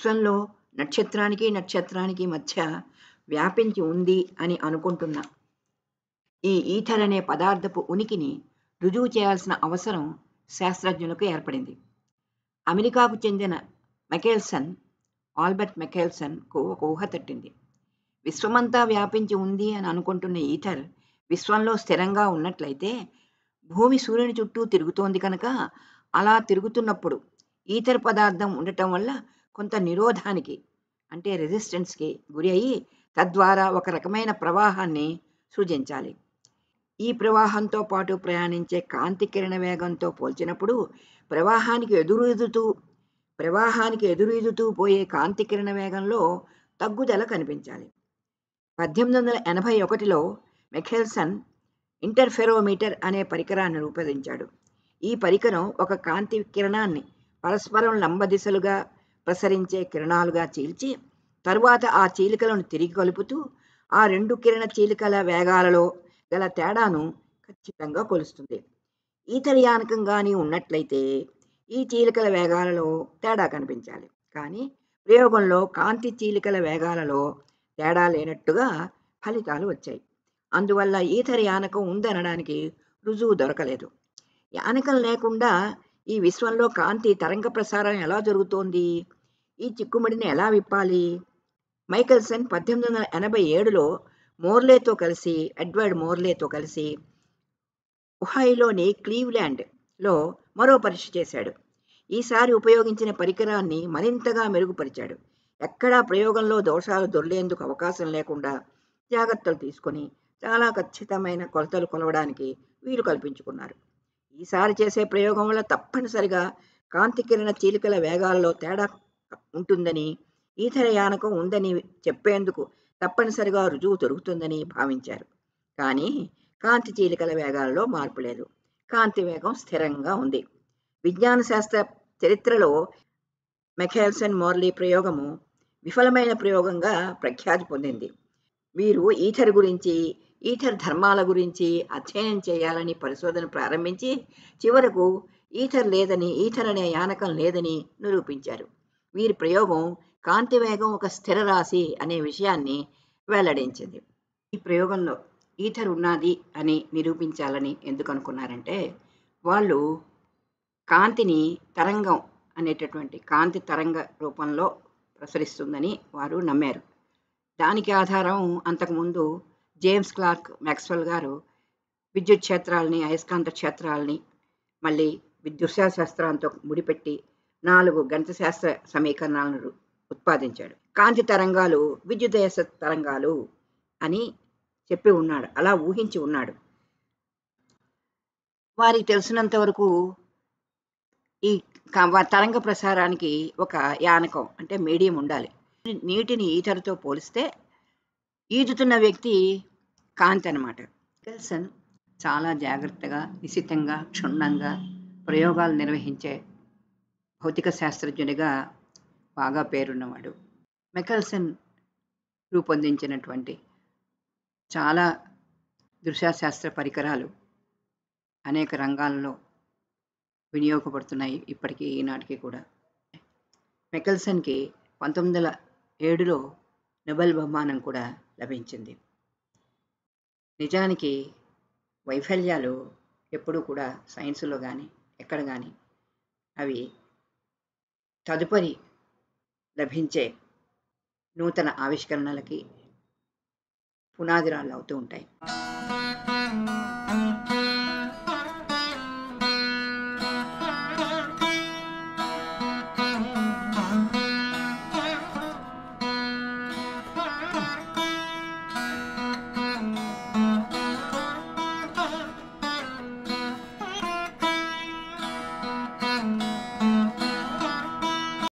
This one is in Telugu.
విశ్వంలో నక్షత్రానికి నక్షత్రానికి మధ్య వ్యాపించి ఉంది అని అనుకుంటున్న ఈ ఈథర్ అనే పదార్థపు ఉనికిని రుజువు చేయాల్సిన అవసరం శాస్త్రజ్ఞులకు ఏర్పడింది. అమెరికాకు చెందిన ఆల్బర్ట్ మెకెల్సన్కు ఒక ఊహ తట్టింది. విశ్వమంతా వ్యాపించి ఉంది అని అనుకుంటున్న ఈథర్ విశ్వంలో స్థిరంగా ఉన్నట్లయితే భూమి సూర్యుని చుట్టూ తిరుగుతోంది కనుక అలా తిరుగుతున్నప్పుడు ఈథర్ పదార్థం ఉండటం వల్ల కొంత నిరోధానికి అంటే రెసిస్టెన్స్కి గురి అయ్యి తద్వారా ఒక రకమైన ప్రవాహాన్ని సృజించాలి. ఈ ప్రవాహంతో పాటు ప్రయాణించే కాంతి కిరణ వేగంతో పోల్చినప్పుడు ప్రవాహానికి ఎదురీదుతూ పోయే కాంతి కిరణ వేగంలో తగ్గుదల కనిపించాలి. 1881లో మెకెల్సన్ ఇంటర్ఫెరోమీటర్ అనే పరికరాన్ని రూపొందించాడు. ఈ పరికరం ఒక కాంతి కిరణాన్ని పరస్పరం లంబ దిశలుగా ప్రసరించే కిరణాలుగా చీల్చి తరువాత ఆ చీలికలను తిరిగి కలుపుతూ ఆ రెండు కిరణ చీలికల వేగాలలో గల తేడాను ఖచ్చితంగా కొలుస్తుంది. ఈథర్ యానకం కానీ ఉన్నట్లయితే ఈ చీలికల వేగాలలో తేడా కనిపించాలి, కానీ ప్రయోగంలో కాంతి చీలికల వేగాలలో తేడా లేనట్టుగా ఫలితాలు వచ్చాయి. అందువల్ల ఈథర్ యానకం ఉందనడానికి రుజువు దొరకలేదు. యానకం లేకుండా ఈ విశ్వంలో కాంతి తరంగ ప్రసారం ఎలా జరుగుతోంది? ఈ చిక్కుముడిని ఎలా విప్పాలి? మైకెల్సన్ 1887లో ఎడ్వర్డ్ మోర్లేతో కలిసి ఒహాయోలోని క్లీవ్లాండ్లో మరో పరీక్ష చేశాడు. ఈసారి ఉపయోగించిన పరికరాన్ని మరింతగా మెరుగుపరిచాడు. ఎక్కడా ప్రయోగంలో దోషాలు దొర్లేందుకు అవకాశం లేకుండా జాగ్రత్తలు తీసుకొని చాలా ఖచ్చితమైన కొలతలు కొలవడానికి వీలు కల్పించుకున్నారు. ఈసారి చేసే ప్రయోగం వల్ల తప్పనిసరిగా కాంతి కిరణ చీలికల వేగాలలో తేడా ఉంటుందని, ఈథర్ యానకం ఉందని చెప్పేందుకు తప్పనిసరిగా రుజువు దొరుకుతుందని భావించారు. కానీ కాంతి చీలికల వేగాలలో మార్పు లేదు. కాంతి వేగం స్థిరంగా ఉంది. విజ్ఞాన శాస్త్ర చరిత్రలో మెకెల్సన్ మోర్లీ ప్రయోగము విఫలమైన ప్రయోగంగా ప్రఖ్యాతి పొందింది. వీరు ఈథర్ ధర్మాల గురించి అధ్యయనం చేయాలని పరిశోధన ప్రారంభించి చివరకు ఈథర్ అనే యానకం లేదని నిరూపించారు. వీరి ప్రయోగం కాంతి వేగం ఒక స్థిర రాశి అనే విషయాన్ని వెల్లడించింది. ఈ ప్రయోగంలో ఈథర్ ఉన్నది అని నిరూపించాలని ఎందుకు అనుకున్నారంటే, వాళ్ళు కాంతిని తరంగం అనేటటువంటి కాంతి తరంగ రూపంలో ప్రసరిస్తుందని వారు నమ్మారు. దానికి ఆధారం అంతకుముందు జేమ్స్ క్లార్క్ మ్యాక్స్వెల్ గారు విద్యుత్ క్షేత్రాలని, అయస్కాంత క్షేత్రాలని మళ్ళీ విద్యుశాస్త్రంతో ముడిపెట్టి 4 గణిత శాస్త్ర సమీకరణాలను ఉత్పాదించాడు. కాంతి తరంగాలు విద్యుదయస్క తరంగాలు అని చెప్పి ఉన్నాడు, అలా ఊహించి ఉన్నాడు. వారికి తెలిసినంత వరకు ఈ తరంగ ప్రసారానికి ఒక యానకం అంటే మీడియం ఉండాలి. నీటిని ఈథర్తో పోలిస్తే ఈదుతున్న వ్యక్తి కాంతి అన్నమాట. మెకెల్సన్ చాలా జాగ్రత్తగా, నిశితంగా, క్షుణ్ణంగా ప్రయోగాలు నిర్వహించే భౌతిక శాస్త్రజ్ఞుడిగా బాగా పేరున్నవాడు. మెకెల్సన్ రూపొందించినటువంటి చాలా దృశ్యశాస్త్ర పరికరాలు అనేక రంగాల్లో వినియోగపడుతున్నాయి ఇప్పటికీ, ఈనాటికి కూడా. మెకెల్సన్కి 1907లో నోబెల్ బహుమానం కూడా లభించింది. నిజానికి వైఫల్యాలు ఎప్పుడూ కూడా సైన్సులో కానీ ఎక్కడ కానీ అవి తదుపరి లభించే నూతన ఆవిష్కరణలకి పునాదిరాళ్ళు అవుతూ ఉంటాయి.